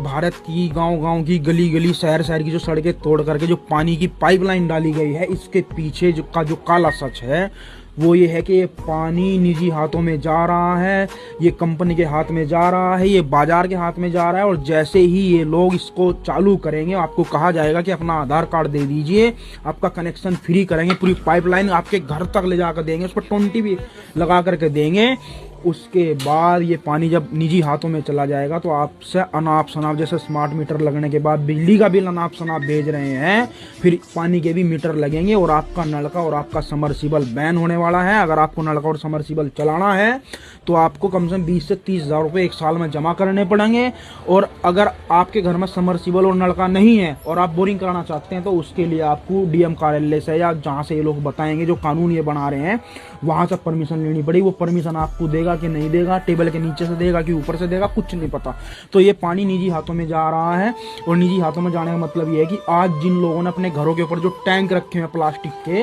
भारत की गांव-गांव की गली-गली शहर-शहर की जो सड़कें तोड़ करके जो पानी की पाइपलाइन डाली गई है, इसके पीछे जो काला सच है वो ये है कि ये पानी निजी हाथों में जा रहा है, ये कंपनी के हाथ में जा रहा है, ये बाजार के हाथ में जा रहा है। और जैसे ही ये लोग इसको चालू करेंगे, आपको कहा जाएगा कि अपना आधार कार्ड दे दीजिए, आपका कनेक्शन फ्री करेंगे, पूरी पाइपलाइन आपके घर तक ले जाकर देंगे, उस पर 20 भी लगा करके देंगे। उसके बाद ये पानी जब निजी हाथों में चला जाएगा तो आपसे अनाप शनाप, जैसे स्मार्ट मीटर लगने के बाद बिजली का बिल अनाप शनाप भेज रहे हैं, फिर पानी के भी मीटर लगेंगे और आपका नलका और आपका समरसीबल बैन होने वाला है। अगर आपको नलका और समरसीबल चलाना है तो आपको कम से कम 20 से 30 हज़ार रुपये एक साल में जमा करने पड़ेंगे। और अगर आपके घर में समरसीबल और नलका नहीं है और आप बोरिंग कराना चाहते हैं तो उसके लिए आपको डीएम कार्यालय से या जहाँ से ये लोग बताएंगे, जो कानून ये बना रहे हैं, वहाँ से परमिशन लेनी पड़ेगी। वो परमिशन आपको देगा कि नहीं देगा, टेबल के नीचे से देगा कि ऊपर से देगा, कुछ नहीं पता। तो ये पानी निजी हाथों में जा रहा है। और निजी हाथों में जाने का मतलब ये है कि आज जिन लोगों ने अपने घरों के ऊपर जो टैंक रखे हैं प्लास्टिक के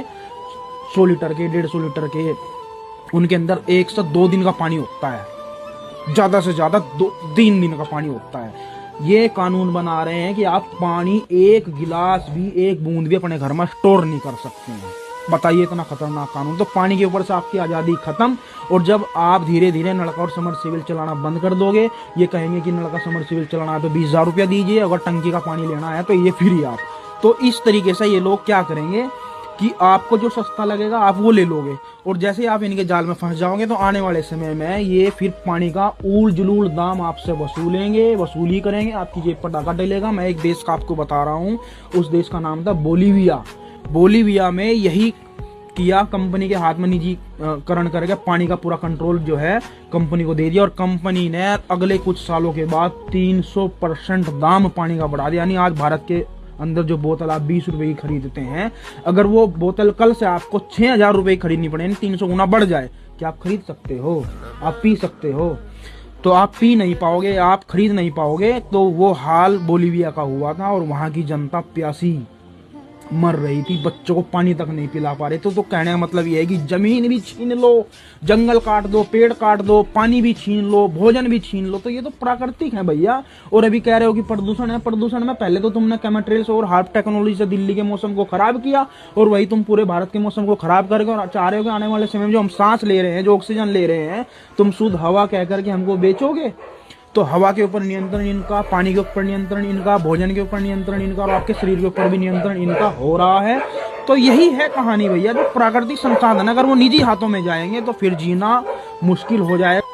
100 लीटर के 150 लीटर के, उनके अंदर 1 से 2 दिन का पानी होता है, ज्यादा से ज्यादा 2-3 दिन का पानी होता है। ये कानून बना रहे हैं कि आप पानी एक गिलास भी, एक बूंद भी अपने घर में स्टोर नहीं कर सकते हैं। बताइए, इतना खतरनाक कानून। तो पानी के ऊपर से आपकी आज़ादी खत्म। और जब आप धीरे धीरे नलका और समरसीबल चलाना बंद कर दोगे, ये कहेंगे कि नलका समरसीबल चलाना है तो 20 हज़ार रुपया दीजिए, अगर टंकी का पानी लेना है तो ये फ्री आप। तो इस तरीके से ये लोग क्या करेंगे कि आपको जो सस्ता लगेगा आप वो ले लोगे, और जैसे आप इनके जाल में फंस जाओगे तो आने वाले समय में ये फिर पानी का ऊल जुलूल दाम आपसे वसूली करेंगे, आपकी जेब पर डाका डलेगा। मैं एक देश का आपको बता रहा हूँ, उस देश का नाम था बोलीविया। बोलीविया में यही किया, कंपनी के हाथ में निजीकरण करके पानी का पूरा कंट्रोल जो है कंपनी को दे दिया, और कंपनी ने अगले कुछ सालों के बाद 300% दाम पानी का बढ़ा दिया। यानी आज भारत के अंदर जो बोतल आप 20 रुपए की खरीदते हैं, अगर वो बोतल कल से आपको 6,000 रुपए की खरीदनी पड़े, 300 गुना बढ़ जाए, क्या आप खरीद सकते हो? आप पी सकते हो? तो आप पी नहीं पाओगे, आप खरीद नहीं पाओगे। तो वो हाल बोलीविया का हुआ था, और वहां की जनता प्यासी मर रही थी, बच्चों को पानी तक नहीं पिला पा रहे। तो कहने का मतलब ये है कि जमीन भी छीन लो, जंगल काट दो, पेड़ काट दो, पानी भी छीन लो, भोजन भी छीन लो, तो ये तो प्राकृतिक है भैया। और अभी कह रहे हो कि प्रदूषण है, प्रदूषण में पहले तो तुमने केमिकल्स और हार्ड टेक्नोलॉजी से दिल्ली के मौसम को खराब किया, और वही तुम पूरे भारत के मौसम को खराब करके और चाह रहे हो कि आने वाले समय में जो हम सांस ले रहे हैं, जो ऑक्सीजन ले रहे हैं, तुम शुद्ध हवा कह करके हमको बेचोगे। तो हवा के ऊपर नियंत्रण इनका, पानी के ऊपर नियंत्रण इनका, भोजन के ऊपर नियंत्रण इनका, और आपके शरीर के ऊपर भी नियंत्रण इनका हो रहा है। तो यही है कहानी भैया। जो प्राकृतिक संसाधन अगर वो निजी हाथों में जाएंगे तो फिर जीना मुश्किल हो जाएगा।